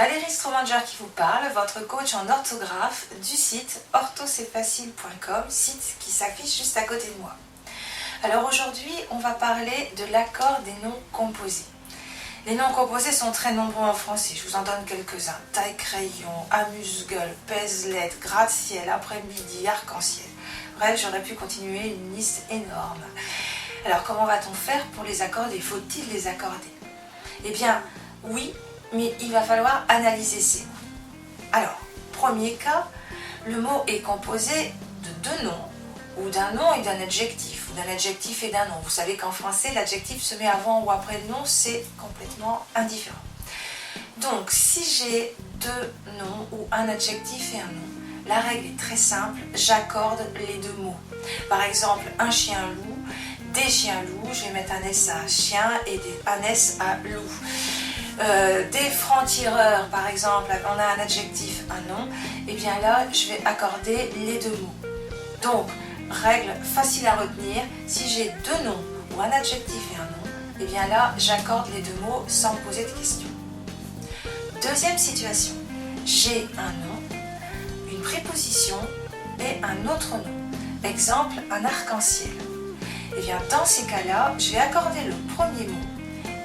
Valérie Stromanger qui vous parle, votre coach en orthographe du site orthoc'estfacile.com, site qui s'affiche juste à côté de moi. Alors aujourd'hui, on va parler de l'accord des noms composés. Les noms composés sont très nombreux en français, je vous en donne quelques-uns. Taille-crayon, amuse-gueule, pèse-lettre, gratte-ciel, après-midi, arc-en-ciel. Bref, j'aurais pu continuer une liste énorme. Alors comment va-t-on faire pour les accorder? Faut-il les accorder? Eh bien, oui, mais il va falloir analyser ces mots. Alors, premier cas, le mot est composé de deux noms, ou d'un nom et d'un adjectif, ou d'un adjectif et d'un nom. Vous savez qu'en français, l'adjectif se met avant ou après le nom, c'est complètement indifférent. Donc, si j'ai deux noms ou un adjectif et un nom, la règle est très simple, j'accorde les deux mots. Par exemple, un chien-loup, des chiens-loups, je vais mettre un S à chien et un S à loup. Des francs-tireurs, par exemple, on a un adjectif, un nom, et bien là, je vais accorder les deux mots. Donc, règle facile à retenir, si j'ai deux noms ou un adjectif et un nom, et bien là, j'accorde les deux mots sans me poser de questions. Deuxième situation, j'ai un nom, une préposition et un autre nom. Exemple, un arc-en-ciel. Et bien dans ces cas-là, je vais accorder le premier mot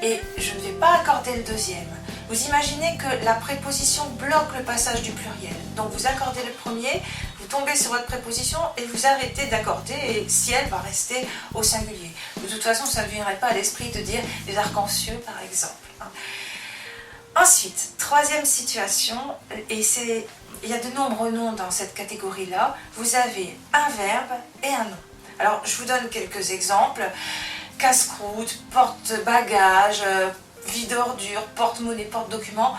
et je ne vais pas accorder le deuxième. Vous imaginez que la préposition bloque le passage du pluriel. Donc vous accordez le premier, vous tombez sur votre préposition et vous arrêtez d'accorder et ciel va rester au singulier. De toute façon, ça ne viendrait pas à l'esprit de dire les arcs-en-ciel par exemple. Ensuite, troisième situation, et il y a de nombreux noms dans cette catégorie-là, vous avez un verbe et un nom. Alors, je vous donne quelques exemples. Casse-croûte, porte-bagages, vide-ordure, porte-monnaie, porte-document.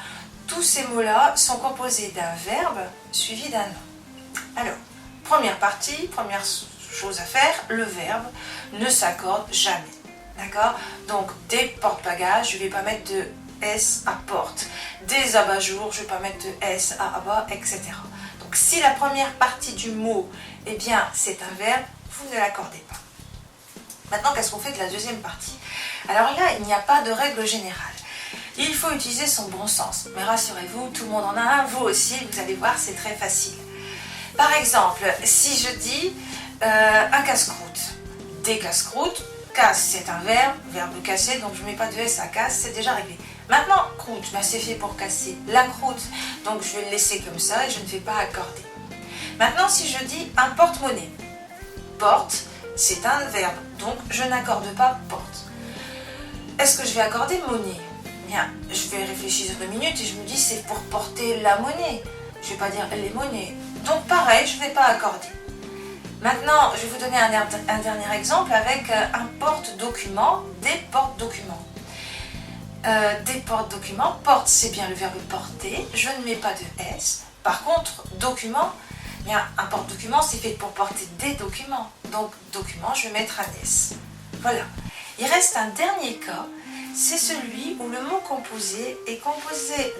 Tous ces mots-là sont composés d'un verbe suivi d'un nom. Alors, première partie, première chose à faire, le verbe ne s'accorde jamais. D'accord? Donc, des porte-bagages, je ne vais pas mettre de S à porte. Des abat-jours, je ne vais pas mettre de S à abat, etc. Donc, si la première partie du mot, eh bien, c'est un verbe, vous ne l'accordez pas. Maintenant, qu'est-ce qu'on fait de la deuxième partie? Alors là, il n'y a pas de règle générale. Il faut utiliser son bon sens. Mais rassurez-vous, tout le monde en a un, vous aussi, vous allez voir, c'est très facile. Par exemple, si je dis un casse-croûte, des casse-croûtes, casse c'est un verbe casser, donc je ne mets pas de S à casse, c'est déjà réglé. Maintenant, croûte, ben c'est fait pour casser la croûte, donc je vais le laisser comme ça et je ne vais pas accorder. Maintenant, si je dis un porte-monnaie, porte, c'est un verbe, donc je n'accorde pas porte. Est-ce que je vais accorder monnaie? Bien, je vais réfléchir 2 minutes et je me dis c'est pour porter la monnaie. Je ne vais pas dire les monnaies. Donc pareil, je ne vais pas accorder. Maintenant, je vais vous donner un dernier exemple avec un porte-document, des porte-documents. Des porte-documents, porte c'est bien le verbe porter, je ne mets pas de S. Par contre, document, bien, un porte-document, c'est fait pour porter des documents. Donc, document, je vais mettre un S. Voilà. Il reste un dernier cas, c'est celui où le mot composé est composé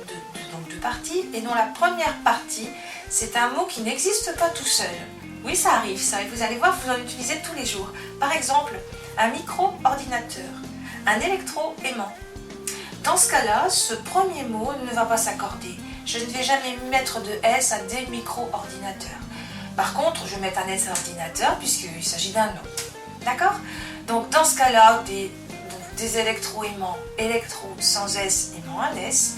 de parties et dont la première partie, c'est un mot qui n'existe pas tout seul. Oui, ça arrive, ça, et vous allez voir, vous en utilisez tous les jours. Par exemple, un micro-ordinateur, un électro-aimant. Dans ce cas-là, ce premier mot ne va pas s'accorder. Je ne vais jamais mettre de S à des micro-ordinateurs. Par contre, je vais mettre un S à ordinateur puisqu'il s'agit d'un nom. D'accord? Donc dans ce cas-là, des électro-aimants, électro sans S, aimant un S.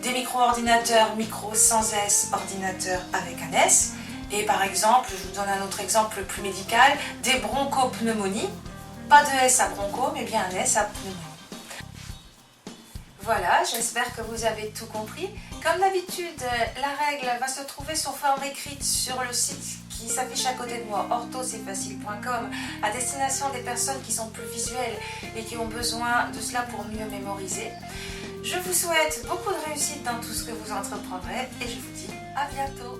Des micro-ordinateurs, micro sans S, ordinateur avec un S. Et par exemple, je vous donne un autre exemple plus médical, des bronchopneumonies. Pas de S à broncho, mais bien un S à pneumonie. Voilà, j'espère que vous avez tout compris. Comme d'habitude, la règle va se trouver sous forme écrite sur le site qui s'affiche à côté de moi, orthoc'estfacile.com, à destination des personnes qui sont plus visuelles et qui ont besoin de cela pour mieux mémoriser. Je vous souhaite beaucoup de réussite dans tout ce que vous entreprendrez et je vous dis à bientôt.